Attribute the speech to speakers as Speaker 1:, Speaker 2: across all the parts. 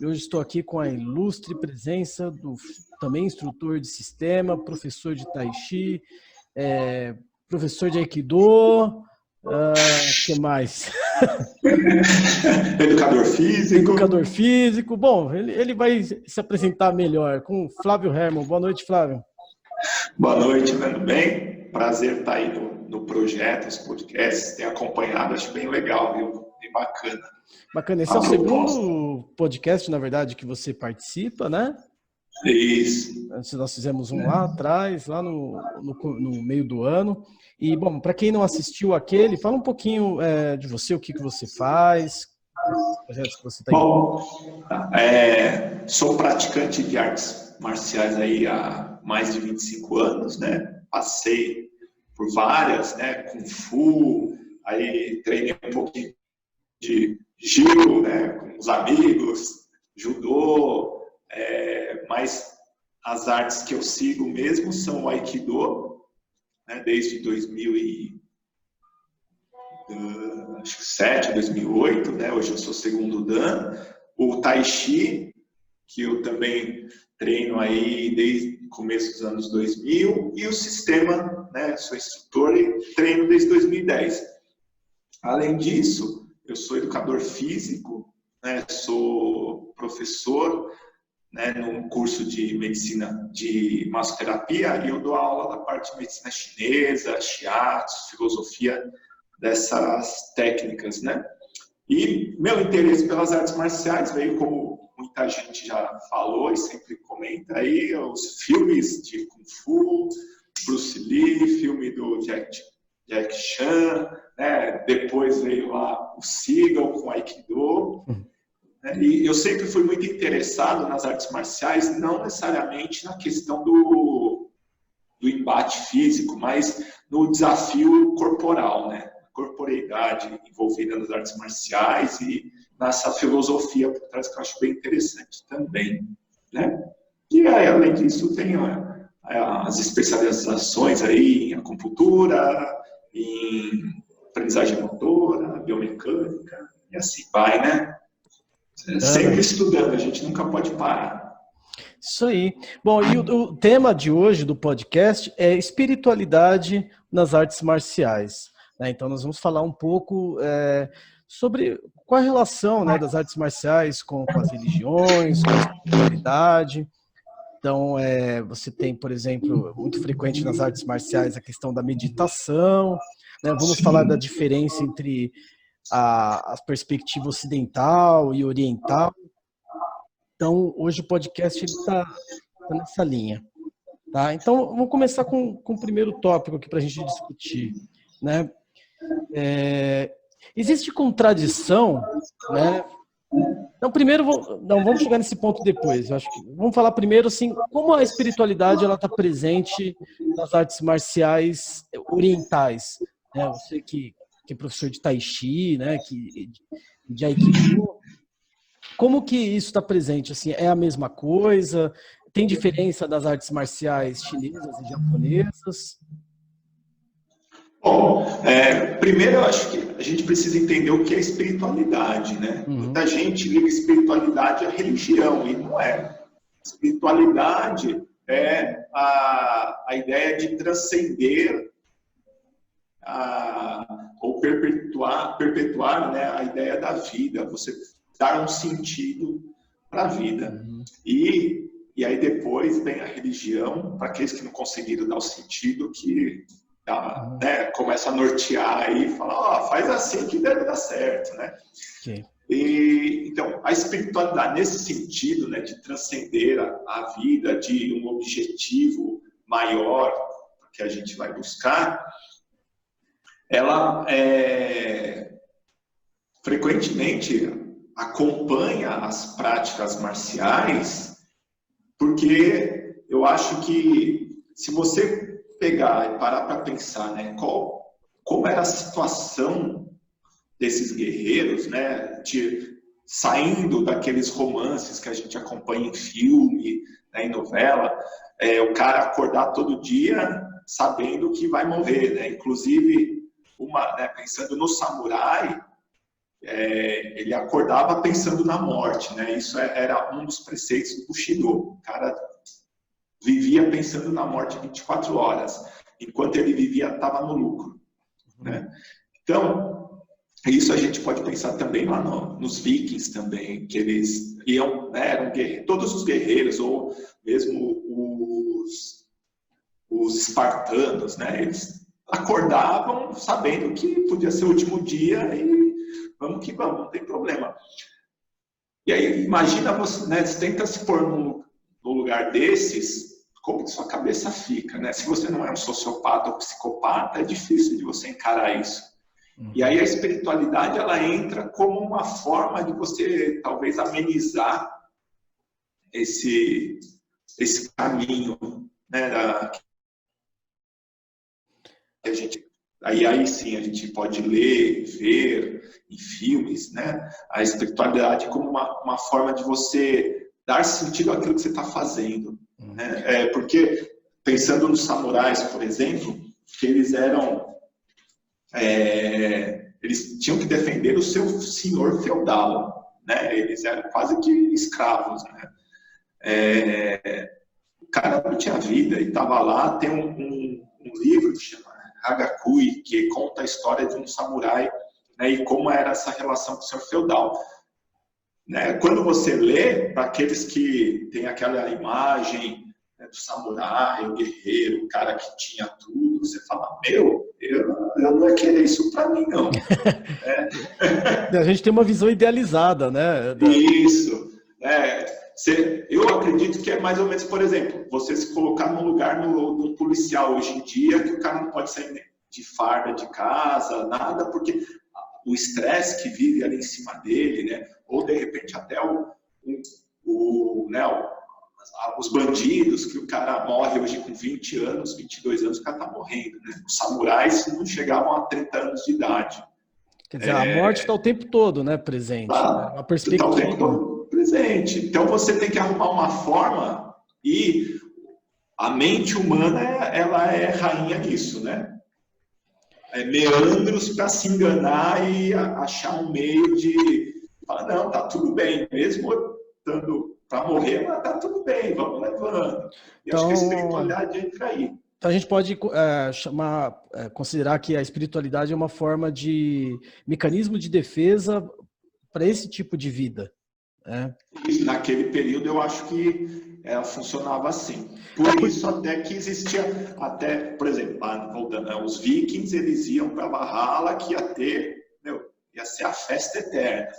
Speaker 1: E hoje estou aqui com a ilustre presença do também instrutor de sistema, professor de Tai Chi, professor de Aikido, que mais?
Speaker 2: Educador físico.
Speaker 1: Educador físico. Bom, ele vai se apresentar melhor com Flávio Hermann. Boa noite, Flávio.
Speaker 2: Boa noite, tudo bem? Prazer estar aí no projeto, os podcasts. Tenho acompanhado, acho bem legal, viu? Bem bacana.
Speaker 1: Bacana. Esse é o segundo podcast, na verdade, que você participa, né?
Speaker 2: Isso.
Speaker 1: Nós fizemos um lá atrás, lá no meio do ano. E, bom, para quem não assistiu aquele, fala um pouquinho de você, o que você faz, projetos que você está
Speaker 2: Bom, sou praticante de artes marciais aí há mais de 25 anos, né? Passei por várias, né? Kung Fu, aí treinei um pouquinho de Jiu, né? Com os amigos, Judô, mas as artes que eu sigo mesmo são o Aikido, né? Desde 2007, 2008, né? Hoje eu sou segundo Dan. O Tai Chi, que eu também treino aí desde o começo dos anos 2000, e o sistema, né? Sou instrutor e treino desde 2010. Além disso, eu sou educador físico, né? Sou professor, né, num curso de medicina de massoterapia, e eu dou aula da parte de medicina chinesa, shiatsu, filosofia dessas técnicas, né? E meu interesse pelas artes marciais veio, como muita gente já falou e sempre comenta aí, os filmes de Kung Fu, Bruce Lee, filme do Jack Chan, né? Depois veio lá o Seagal com Aikido. E eu sempre fui muito interessado nas artes marciais, não necessariamente na questão do embate físico, mas no desafio corporal, né? A corporeidade envolvida nas artes marciais e nessa filosofia por trás que eu acho bem interessante também, né? E aí, além disso, tem as especializações aí em acupuntura, em aprendizagem motora, biomecânica, e assim vai, né? Sempre estudando, a gente nunca pode parar.
Speaker 1: Isso aí. Bom, e o tema de hoje do podcast é espiritualidade nas artes marciais, né? Então nós vamos falar um pouco sobre qual a relação, né, das artes marciais com as religiões, com a espiritualidade. Então, você tem, por exemplo, muito frequente nas artes marciais a questão da meditação, né? Vamos falar da diferença entre a perspectiva ocidental e oriental. Então, hoje o podcast está nessa linha. Tá? Então, vamos começar com o primeiro tópico aqui para a gente discutir, né? Existe contradição, né? Então, primeiro, vamos chegar nesse ponto depois. Eu acho que vamos falar primeiro, assim, como a espiritualidade ela está presente nas artes marciais orientais, né? Você que é professor de Tai Chi, né? De Aikido. Como que isso está presente? Assim, é a mesma coisa? Tem diferença das artes marciais chinesas e japonesas?
Speaker 2: Bom, primeiro eu acho que a gente precisa entender o que é espiritualidade, né? Muita gente liga espiritualidade à religião, e não é. Espiritualidade é a ideia de transcender ou perpetuar, né, a ideia da vida, você dar um sentido para a vida. E aí depois vem a religião, para aqueles que não conseguiram dar o sentido, que né, começa a nortear aí e fala, faz assim que deve dar certo, né?
Speaker 1: Okay.
Speaker 2: Então, a espiritualidade nesse sentido, né, de transcender a vida, de um objetivo maior que a gente vai buscar, ela frequentemente acompanha as práticas marciais, porque eu acho que se você pegar e parar para pensar, né, como era a situação desses guerreiros, né, saindo daqueles romances que a gente acompanha em filme, né, em novela, o cara acordar todo dia sabendo que vai morrer, né? Inclusive, pensando no samurai, ele acordava pensando na morte, né? Isso era um dos preceitos do Bushido. O cara vivia pensando na morte 24 horas. Enquanto ele vivia, estava no lucro, né? Então, isso a gente pode pensar também lá nos vikings também, que eles iam, né, eram todos os guerreiros, ou mesmo os espartanos, né? Eles acordavam sabendo que podia ser o último dia e vamos que vamos, não tem problema. E aí, imagina você, né, você tenta se pôr no lugar desses, como que sua cabeça fica, né? Se você não é um sociopata ou psicopata, é difícil de você encarar isso. E aí a espiritualidade, ela entra como uma forma de você, talvez, amenizar esse caminho, né, que a gente... Aí sim, a gente pode ler, ver em filmes, né, a espiritualidade como uma forma de você dar sentido àquilo que você está fazendo. Né? Porque, pensando nos samurais, por exemplo, que eles eram... eles tinham que defender o seu senhor feudal, né? Eles eram quase que escravos, né? O cara não tinha vida e estava lá. Tem um livro que chama Hagakui, que conta a história de um samurai, né, e como era essa relação com o senhor feudal. Né? Quando você lê, para aqueles que têm aquela imagem, né, do samurai, o guerreiro, o cara que tinha tudo, você fala, eu não ia querer isso para mim, não.
Speaker 1: A gente tem uma visão idealizada, né?
Speaker 2: Isso. Eu acredito que é mais ou menos, por exemplo, você se colocar no lugar do policial hoje em dia, que o cara não pode sair de farda de casa, nada, porque o estresse que vive ali em cima dele, né? Ou de repente até os bandidos, que o cara morre hoje com 20 anos, 22 anos, o cara tá morrendo, né? Os samurais não chegavam a 30 anos de idade.
Speaker 1: Quer dizer, a morte está o tempo todo, né, presente. Uma perspectiva.
Speaker 2: Está o tempo todo presente. Então você tem que arrumar uma forma, e a mente humana, ela é rainha nisso, né? Meandros para se enganar e achar um meio de falar, não, tá tudo bem, mesmo estando para morrer, mas tá tudo bem, vamos levando. E então, acho que a espiritualidade entra aí.
Speaker 1: Então a gente pode considerar que a espiritualidade é uma forma de mecanismo de defesa para esse tipo de vida. Né?
Speaker 2: E naquele período eu acho que ela funcionava assim. Por isso até que existia, até, por exemplo, voltando, os vikings, eles iam para Valhalla, que ia ser a festa eterna.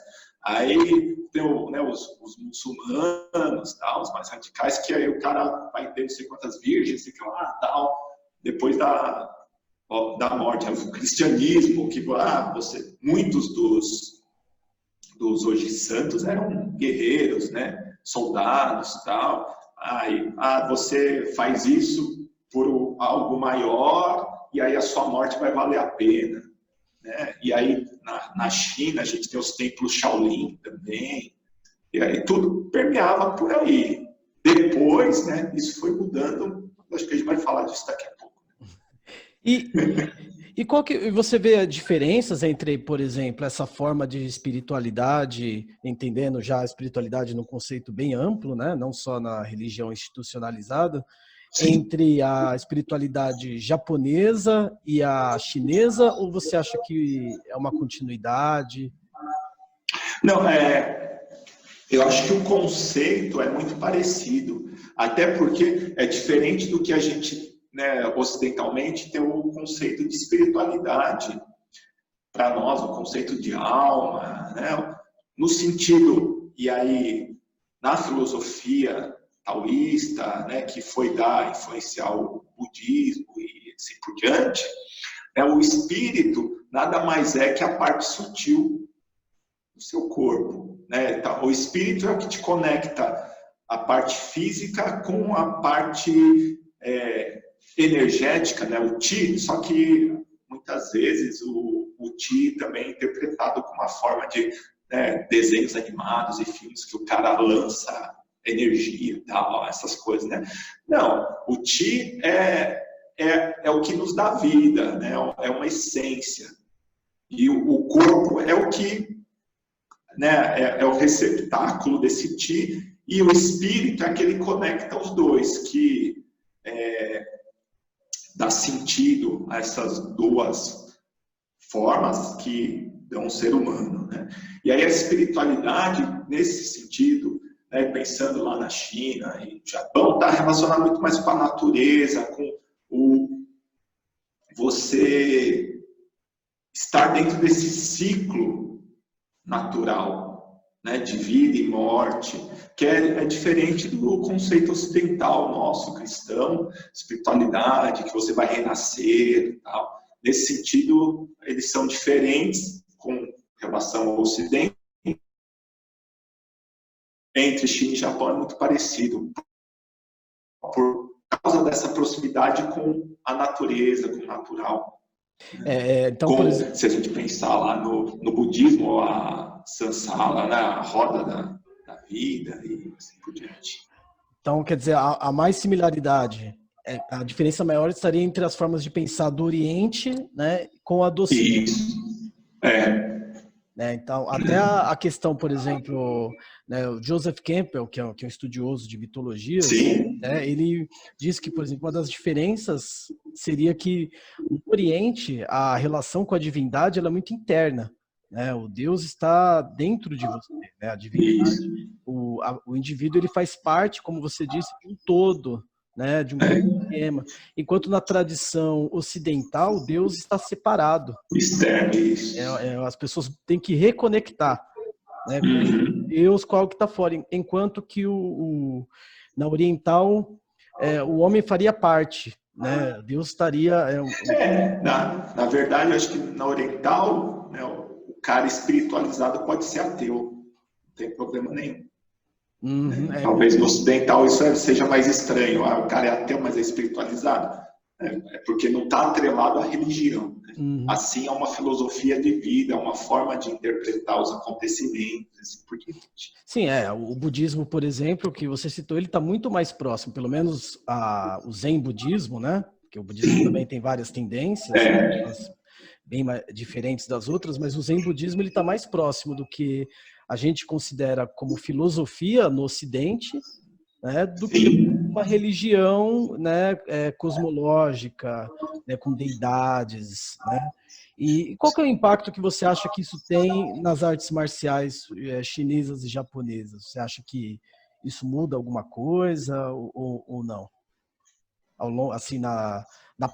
Speaker 2: Aí tem os muçulmanos, tal, os mais radicais, que aí o cara vai ter não sei quantas virgens, sei lá, tal, depois da morte. O cristianismo, que muitos dos hoje santos eram guerreiros, né, soldados, tal. Aí você faz isso por algo maior, e aí a sua morte vai valer a pena. Né? E aí, na China, a gente tem os templos Shaolin também, e aí tudo permeava por aí. Depois, né, isso foi mudando, acho que a gente vai falar disso daqui a pouco.
Speaker 1: E qual que você vê diferenças entre, por exemplo, essa forma de espiritualidade, entendendo já a espiritualidade num conceito bem amplo, né, não só na religião institucionalizada, entre a espiritualidade japonesa e a chinesa, ou você acha que é uma continuidade?
Speaker 2: Não, eu acho que o conceito é muito parecido, até porque é diferente do que a gente, né, ocidentalmente, tem o conceito de espiritualidade. Para nós, o conceito de alma, né, no sentido, e aí, na filosofia taoísta, né, que foi influenciar o budismo e assim por diante, né, o espírito nada mais é que a parte sutil do seu corpo. Né? Então, o espírito é o que te conecta a parte física com a parte energética, né, o Qi, só que muitas vezes o Qi também é interpretado como uma forma de desenhos animados e filmes que o cara lança energia e tal, essas coisas, né? Não, o Qi é o que nos dá vida, né? É uma essência. E o corpo é o que né, é o receptáculo desse Ti, e o espírito é que ele conecta os dois, que dá sentido a essas duas formas que dão um ser humano, né? E aí a espiritualidade, nesse sentido, né, pensando lá na China e no Japão, está relacionado muito mais com a natureza, com você estar dentro desse ciclo natural, né, de vida e morte, que é diferente do conceito ocidental nosso, cristão, espiritualidade, que você vai renascer e tal. Nesse sentido, eles são diferentes com relação ao Ocidente. Entre China e Japão é muito parecido, por causa dessa proximidade com a natureza, com o natural.
Speaker 1: Então,
Speaker 2: Como,
Speaker 1: por exemplo,
Speaker 2: se a gente pensar lá no budismo, a Sansala, né, a roda da vida e assim por diante.
Speaker 1: Então, quer dizer, a mais similaridade, a diferença maior estaria entre as formas de pensar do Oriente, né, com a do Ocidente.
Speaker 2: Isso.
Speaker 1: Né? Então, até a questão, por exemplo, né, o Joseph Campbell, que é um estudioso de mitologias, né, ele diz que, por exemplo, uma das diferenças seria que no Oriente a relação com a divindade ela é muito interna. Né? O Deus está dentro de você. Né? A divindade, o indivíduo ele faz parte, como você disse, de um todo. Né, de um esquema. Enquanto na tradição ocidental, Deus está separado. As pessoas têm que reconectar, né, com Deus, com algo que está fora. Enquanto que na oriental, o homem faria parte. Né, Deus estaria...
Speaker 2: Na verdade, eu acho que na oriental, né, o cara espiritualizado pode ser ateu. Não tem problema nenhum. Talvez no ocidental isso seja mais estranho. O cara é ateu, mas é espiritualizado. É porque não está atrelado à religião. Né? Assim, é uma filosofia de vida, é uma forma de interpretar os acontecimentos, assim por diante.
Speaker 1: Sim, o budismo, por exemplo, que você citou, ele está muito mais próximo, pelo menos o Zen budismo, né? Porque o budismo também tem várias tendências, bem diferentes das outras, mas o Zen budismo ele está mais próximo do que a gente considera como filosofia no Ocidente, né, do que uma religião, né, cosmológica, né, com deidades. Né? E qual que é o impacto que você acha que isso tem nas artes marciais chinesas e japonesas? Você acha que isso muda alguma coisa ou não? Assim, na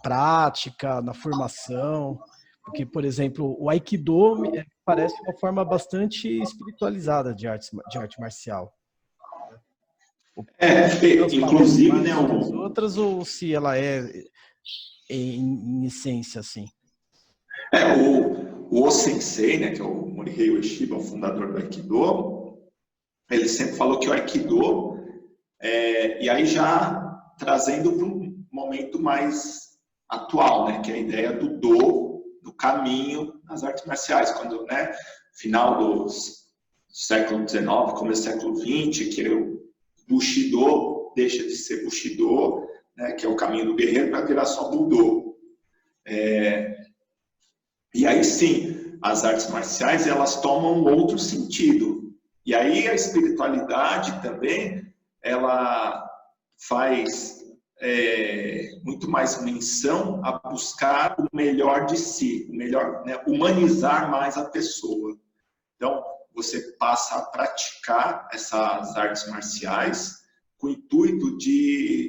Speaker 1: prática, na formação? Porque, por exemplo, o Aikido parece uma forma bastante espiritualizada de arte marcial.
Speaker 2: Inclusive, né,
Speaker 1: as outras, ou se ela é em essência assim?
Speaker 2: O Sensei, né, que é o Morihei Ueshiba, o fundador do Aikido, ele sempre falou que o Aikido, e aí já trazendo para um momento mais atual, né, que é a ideia do caminho nas artes marciais, quando, né, final do século XIX, começo do século XX, que o Bushido deixa de ser Bushido, né, que é o caminho do guerreiro, para virar só Budo. E aí sim, as artes marciais elas tomam outro sentido. E aí a espiritualidade também, ela faz muito mais menção a buscar o melhor de si, o melhor, né, humanizar mais a pessoa. Então, você passa a praticar essas artes marciais com o intuito de